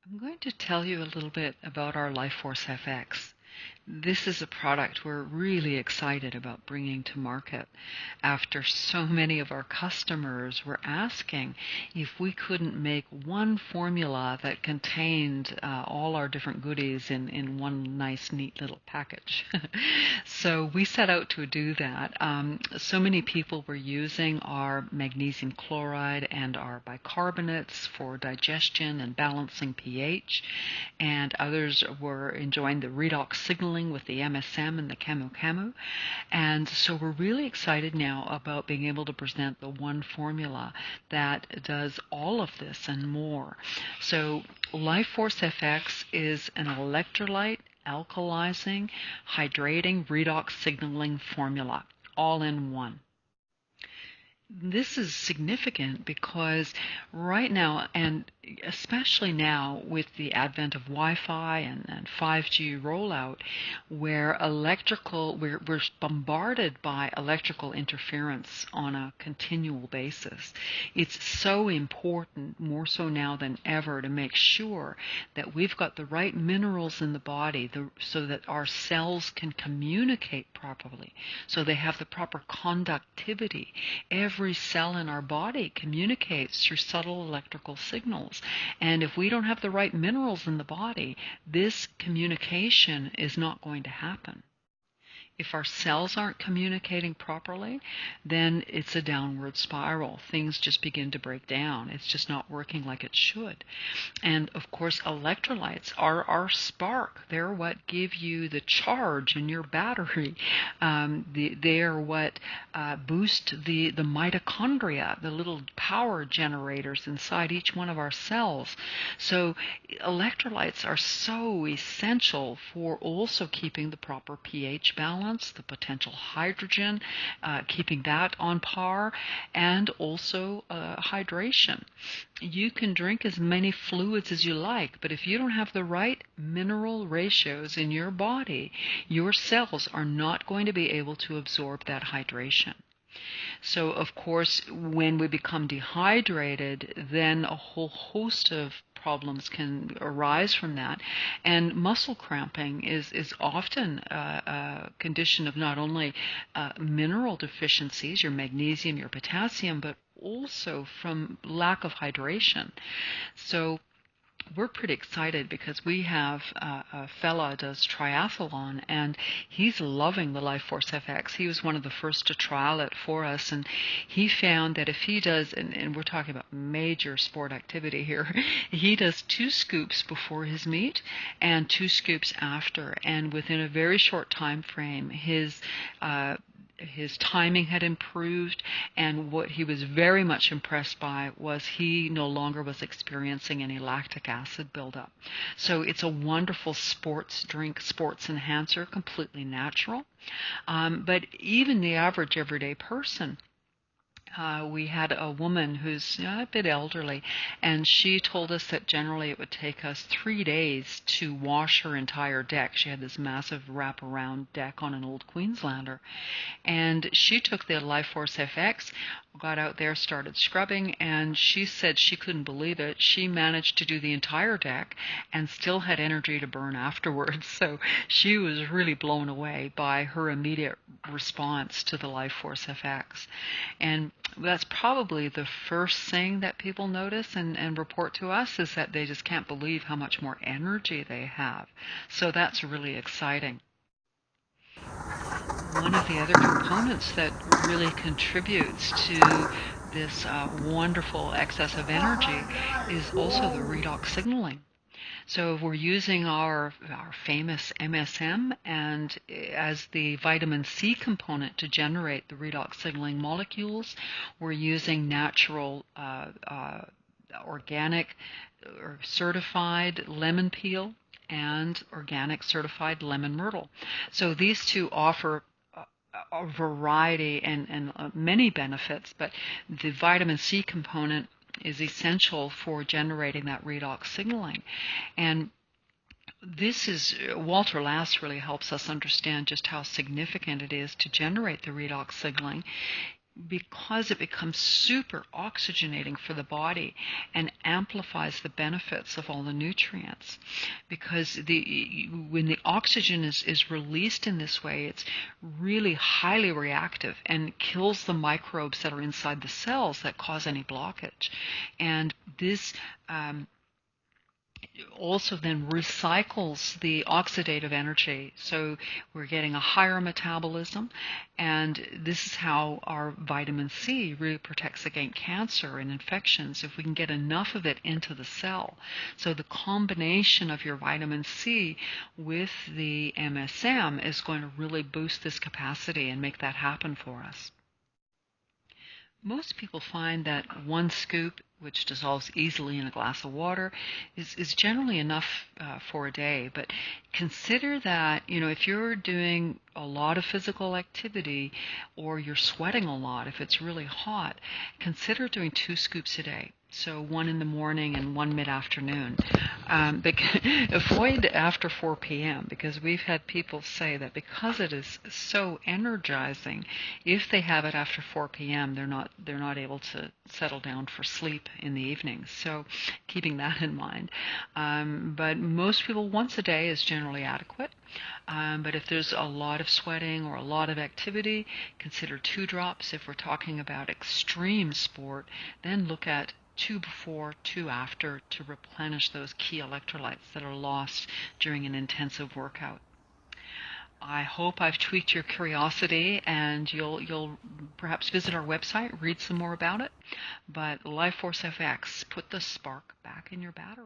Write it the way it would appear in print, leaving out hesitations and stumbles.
I'm going to tell you a little bit about our LifeForceFx. This is a product we're really excited about bringing to market after so many of our customers were asking if we couldn't make one formula that contained all our different goodies in one nice, neat little package. So we set out to do that. So many people were using our magnesium chloride and our bicarbonates for digestion and balancing pH, and others were enjoying the redox signaling with the MSM and the Camu Camu. And so we're really excited now about being able to present the one formula that does all of this and more. So LifeForceFx is an electrolyte, alkalizing, hydrating, redox signaling formula, all in one. This is significant because right now, and especially now with the advent of Wi-Fi and 5G rollout, where we're bombarded by electrical interference on a continual basis. It's so important, more so now than ever, to make sure that we've got the right minerals in the body so that our cells can communicate properly, so they have the proper conductivity. Every cell in our body communicates through subtle electrical signals. And if we don't have the right minerals in the body, this communication is not going to happen. If our cells aren't communicating properly, then it's a downward spiral. Things just begin to break down. It's just not working like it should. And of course, electrolytes are our spark. They're what give you the charge in your battery. They are what boost the mitochondria, the little power generators inside each one of our cells. So electrolytes are so essential for also keeping the proper pH balance, the potential hydrogen, keeping that on par, and also hydration. You can drink as many fluids as you like, but if you don't have the right mineral ratios in your body, your cells are not going to be able to absorb that hydration. So, of course, when we become dehydrated, then a whole host of problems can arise from that. And muscle cramping is often a condition of not only mineral deficiencies, your magnesium, your potassium, but also from lack of hydration. So we're pretty excited because we have a fella does triathlon, and he's loving the LifeForceFx. He was one of the first to trial it for us, and he found that if he does, and we're talking about major sport activity here, he does 2 scoops before his meet and 2 scoops after, and within a very short time frame, his timing had improved, and what he was very much impressed by was he no longer was experiencing any lactic acid buildup. So it's a wonderful sports drink, sports enhancer, completely natural. But even the average everyday person, we had a woman who's a bit elderly, and she told us that generally it would take us 3 days to wash her entire deck. She had this massive wraparound deck on an old Queenslander. And she took the LifeForceFx, got out there, started scrubbing, and she said she couldn't believe it. She managed to do the entire deck and still had energy to burn afterwards. So she was really blown away by her immediate response to the LifeForceFx. And that's probably the first thing that people notice and report to us, is that they just can't believe how much more energy they have. So that's really exciting. One of the other components that really contributes to this wonderful excess of energy is also the redox signaling. So we're using our famous MSM and as the vitamin C component to generate the redox signaling molecules. We're using natural organic or certified lemon peel and organic certified lemon myrtle. So these two offer a variety and many benefits, but the vitamin C component is essential for generating that redox signaling. And this is, Walter Lass really helps us understand just how significant it is to generate the redox signaling. because it becomes super oxygenating for the body and amplifies the benefits of all the nutrients. Because when the oxygen is released in this way, it's really highly reactive and kills the microbes that are inside the cells that cause any blockage. And this also then recycles the oxidative energy, so we're getting a higher metabolism, and this is how our vitamin C really protects against cancer and infections if we can get enough of it into the cell. So the combination of your vitamin C with the MSM is going to really boost this capacity and make that happen for us. Most people find that one scoop, which dissolves easily in a glass of water, is generally enough for a day. But consider that, if you're doing a lot of physical activity or you're sweating a lot, if it's really hot, consider doing 2 scoops a day. So 1 in the morning and 1 mid-afternoon. Avoid after 4 p.m. because we've had people say that because it is so energizing, if they have it after 4 p.m., they're not able to settle down for sleep in the evening. So keeping that in mind. But most people, once a day is generally adequate. But if there's a lot of sweating or a lot of activity, consider 2 drops. If we're talking about extreme sport, then look at 2 before, 2 after to replenish those key electrolytes that are lost during an intensive workout. I hope I've tweaked your curiosity and you'll perhaps visit our website, read some more about it. But LifeForceFX, put the spark back in your battery.